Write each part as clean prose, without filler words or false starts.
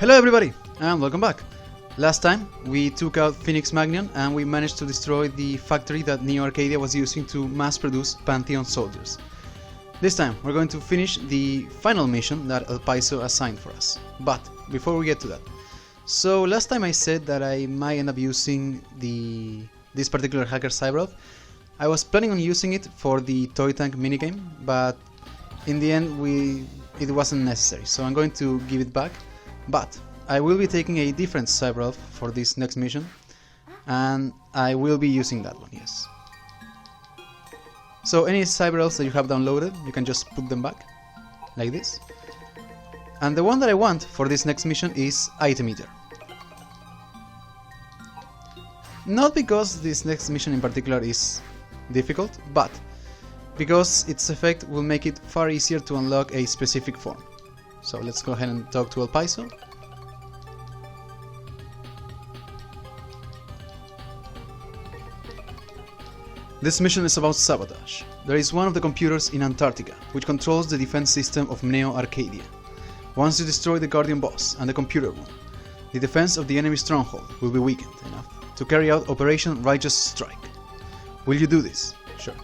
Hello everybody, and welcome back. Last time we took out Phoenix Magnion and we managed to destroy the factory that Neo Arcadia was using to mass produce Pantheon soldiers. This time we're going to finish the final mission that El Paiso assigned for us. But before we get to that, so last time I said that I might end up using this particular hacker Cyberelf. I was planning on using it for the toy tank minigame, but in the end it wasn't necessary, so I'm going to give it back. But I will be taking a different Cyberelf for this next mission, and I will be using that one, yes. So any Cyberelves that you have downloaded, you can just put them back, like this. And the one that I want for this next mission is Item Eater. Not because this next mission in particular is difficult, but because its effect will make it far easier to unlock a specific form. So let's go ahead and talk to El Paiso. This mission is about sabotage. There is one of the computers in Antarctica, which controls the defense system of Neo Arcadia. Once you destroy the Guardian boss and the computer room, the defense of the enemy stronghold will be weakened enough to carry out Operation Righteous Strike. Will you do this? Sure.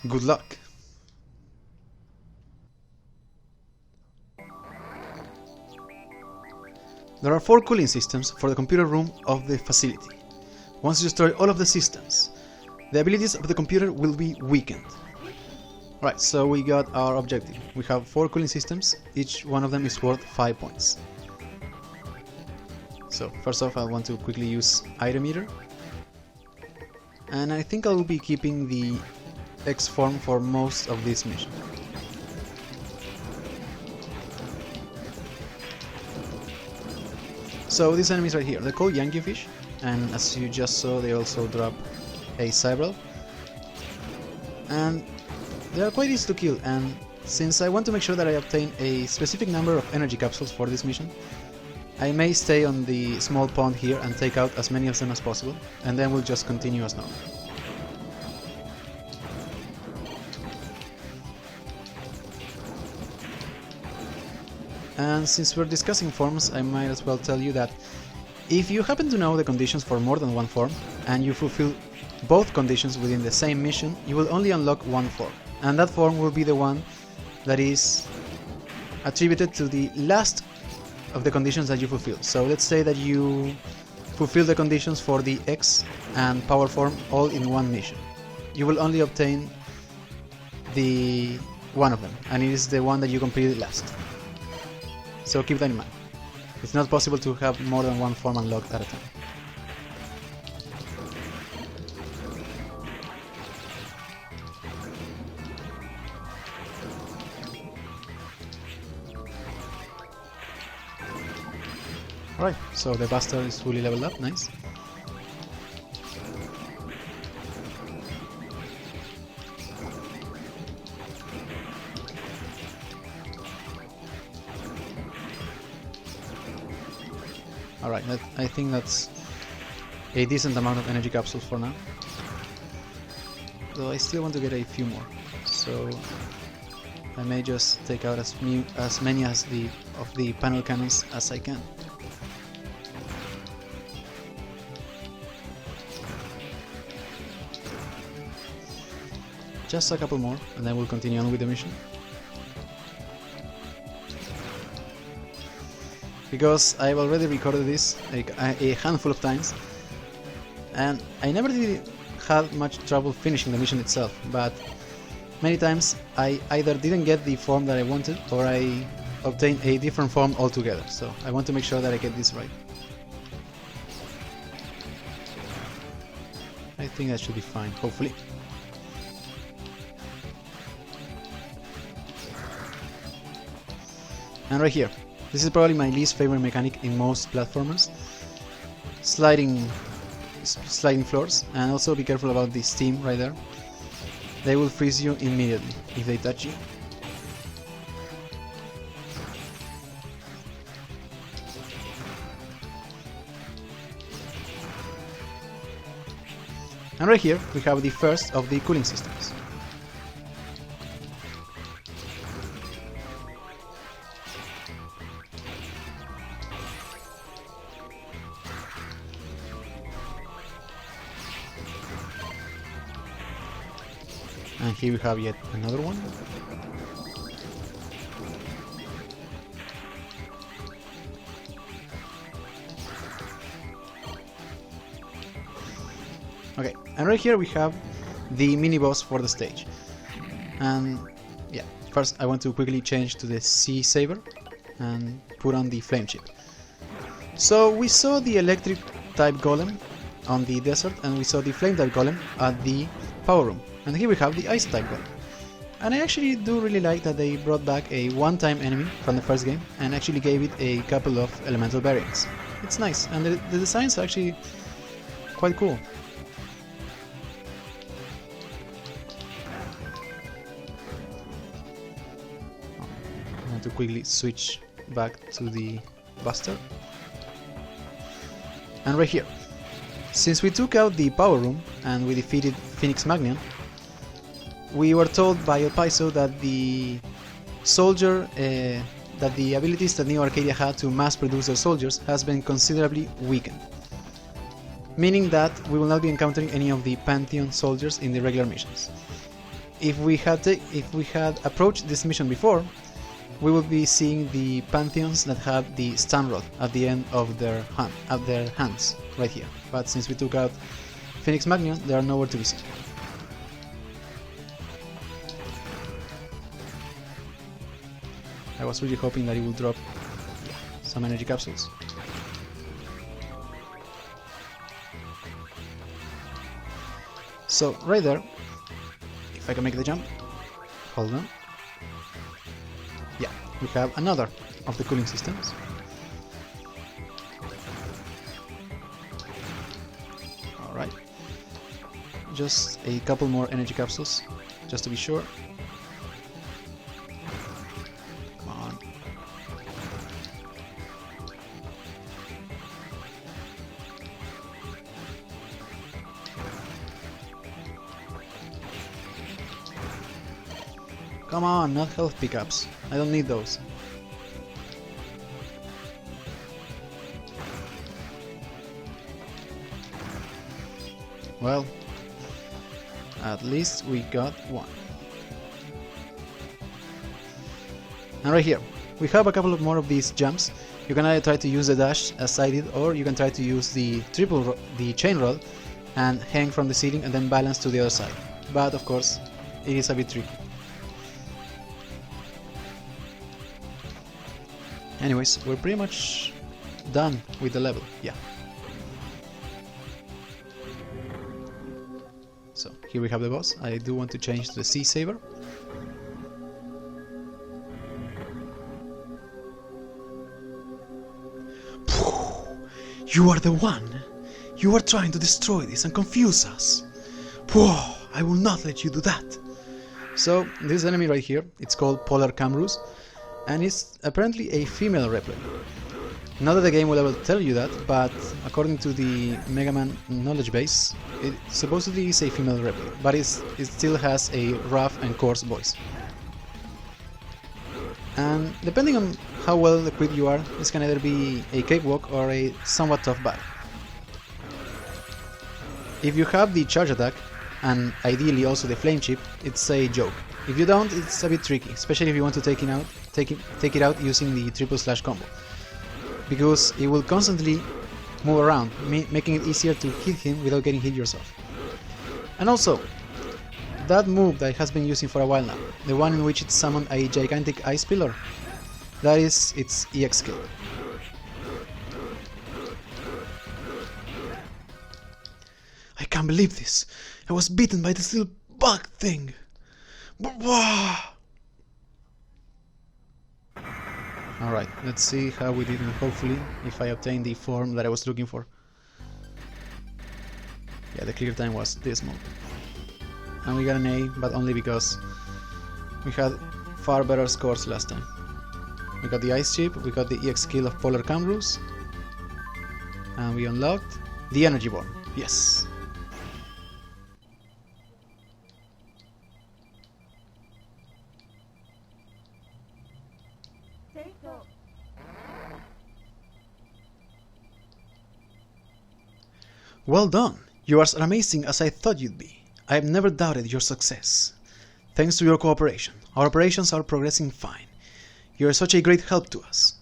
Good luck. There are 4 cooling systems for the computer room of the facility. Once you destroy all of the systems, the abilities of the computer will be weakened. Right, so we got our objective. We have 4 cooling systems, each one of them is worth 5 points. So first off, I want to quickly use Item Eater. And I think I will be keeping the X form for most of this mission. So these enemies right here, they're called Yankee Fish, and as you just saw, they also drop a Cyberelf. And they are quite easy to kill, and since I want to make sure that I obtain a specific number of energy capsules for this mission, I may stay on the small pond here and take out as many of them as possible, and then we'll just continue as normal. And since we're discussing forms, I might as well tell you that if you happen to know the conditions for more than one form, and you fulfill both conditions within the same mission, you will only unlock one form. And that form will be the one that is attributed to the last of the conditions that you fulfill. So let's say that you fulfill the conditions for the X and Power form all in one mission. You will only obtain the one of them, and it is the one that you completed last. So keep that in mind. It's not possible to have more than one form unlocked at a time. Alright, so the bastard is fully leveled up, nice. Alright, I think that's a decent amount of energy capsules for now. Though I still want to get a few more, so I may just take out as many of the panel cannons as I can. Just a couple more, and then we'll continue on with the mission. Because I've already recorded this a handful of times, and I never really had much trouble finishing the mission itself, but many times I either didn't get the form that I wanted, or I obtained a different form altogether, so I want to make sure that I get this right. I think that should be fine, hopefully. And right here, this is probably my least favorite mechanic in most platformers. Sliding floors, and also be careful about the steam right there. They will freeze you immediately if they touch you. And right here we have the first of the cooling systems. And here we have yet another one. Okay, and right here we have the mini boss for the stage. And yeah, first I want to quickly change to the Sea Saber and put on the flame chip. So we saw the electric type golem on the desert, and we saw the flame type golem at the power room. And here we have the ice type golem. And I actually do really like that they brought back a one-time enemy from the first game and actually gave it a couple of elemental variants. It's nice, and the designs are actually quite cool. I want to quickly switch back to the Buster. And right here, since we took out the power room and we defeated Phoenix Magnion, we were told by El Paiso that the soldier, that the abilities that Neo Arcadia had to mass produce their soldiers has been considerably weakened, meaning that we will not be encountering any of the Pantheon soldiers in the regular missions. If we had approached this mission before, we would be seeing the Pantheons that have the stun rod at the end of their hands, right here. But since we took out Phoenix Magnion, they are nowhere to be seen. I was really hoping that it would drop some energy capsules. So right there, if I can make the jump, hold on. Yeah, we have another of the cooling systems. Alright, just a couple more energy capsules, just to be sure. Come on. Come on, not health pickups. I don't need those. Well, at least we got one. And right here, we have a couple of more of these jumps. You can either try to use the dash as I did, or you can try to use the chain roll and hang from the ceiling and then balance to the other side. But of course, it is a bit tricky. Anyways, we're pretty much done with the level, yeah. So, here we have the boss. I do want to change to the Sea Saber. You are the one! You are trying to destroy this and confuse us! I will not let you do that! So, this enemy right here, it's called Polar Camrus, and it's apparently a female replica. Not that the game will ever tell you that, but according to the Mega Man knowledge base, it supposedly is a female replica, but it still has a rough and coarse voice. And depending on how well equipped you are, this can either be a cakewalk or a somewhat tough battle. If you have the charge attack, and ideally also the flame chip, it's a joke. If you don't, it's a bit tricky, especially if you want to take it out using the triple slash combo, because it will constantly move around, making it easier to hit him without getting hit yourself. And also, that move that it has been using for a while now, the one in which it summoned a gigantic ice pillar, that is its EX skill. I can't believe this! I was beaten by this little bug thing! Alright, let's see how we did, and hopefully if I obtain the form that I was looking for. Yeah, the clear time was dismal. And we got an A, but only because we had far better scores last time. We got the ice chip, we got the EX skill of Polar Camrus, and we unlocked the energy bomb. Yes! Well done! You are as amazing as I thought you'd be. I have never doubted your success. Thanks to your cooperation, our operations are progressing fine. You are such a great help to us.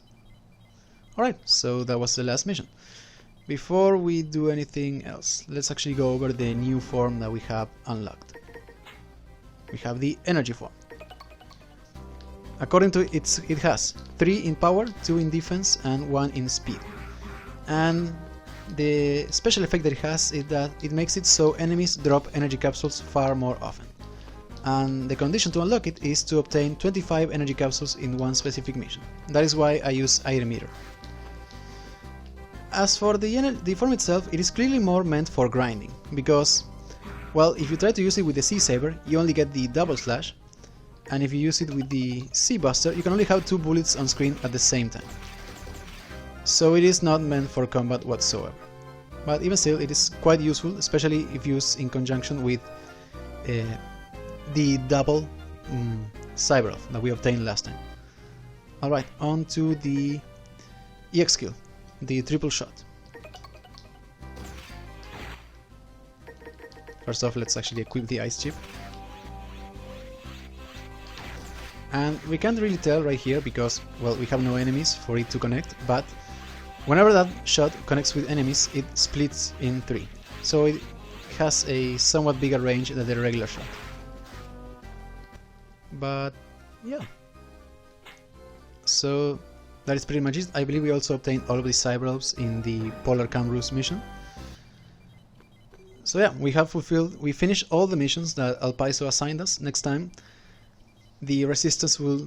Alright, so that was the last mission. Before we do anything else, let's actually go over the new form that we have unlocked. We have the energy form. According to it, it has 3 in power, 2 in defense and 1 in speed. And the special effect that it has is that it makes it so enemies drop energy capsules far more often. And the condition to unlock it is to obtain 25 energy capsules in one specific mission. That is why I use Item Meter. As for the form itself, it is clearly more meant for grinding, because, well, if you try to use it with the C Saber, you only get the double slash, and if you use it with the C Buster, you can only have 2 bullets on screen at the same time. So it is not meant for combat whatsoever. But even still, it is quite useful, especially if used in conjunction with the double Cyber that we obtained last time. Alright, on to the EX skill, the triple shot. First off, let's actually equip the ice chip. And we can't really tell right here because, well, we have no enemies for it to connect, but whenever that shot connects with enemies, it splits in 3. So it has a somewhat bigger range than the regular shot. But yeah. So that is pretty much it. I believe we also obtained all of the Cyberelves in the Polar Cambrus mission. So yeah, we finished all the missions that Alpaiso assigned us. Next time, the Resistance will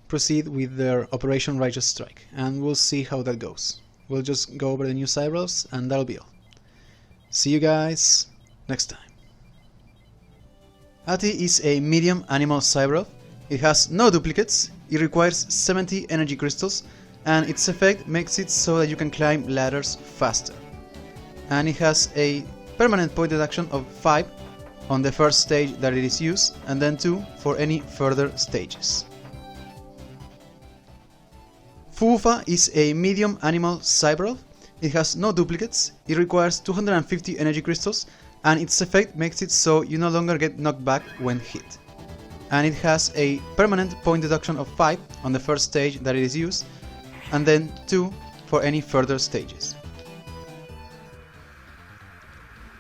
proceed with their Operation Righteous Strike, and we'll see how that goes. We'll just go over the new Cyberelves, and that'll be all. See you guys next time. Ati is a medium animal Cyberelf. It has no duplicates, it requires 70 energy crystals, and its effect makes it so that you can climb ladders faster. And it has a permanent point deduction of 5 on the first stage that it is used, and then 2 for any further stages. Fuufa is a medium animal Cyberelf. It has no duplicates, it requires 250 energy crystals, and its effect makes it so you no longer get knocked back when hit. And it has a permanent point deduction of 5 on the first stage that it is used, and then 2 for any further stages.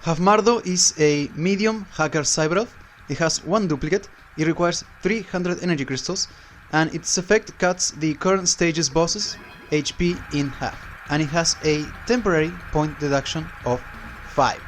Havmardo is a medium hacker Cyberelf. It has 1 duplicate, it requires 300 energy crystals, and its effect cuts the current stage's bosses' HP in half, and it has a temporary point deduction of 5.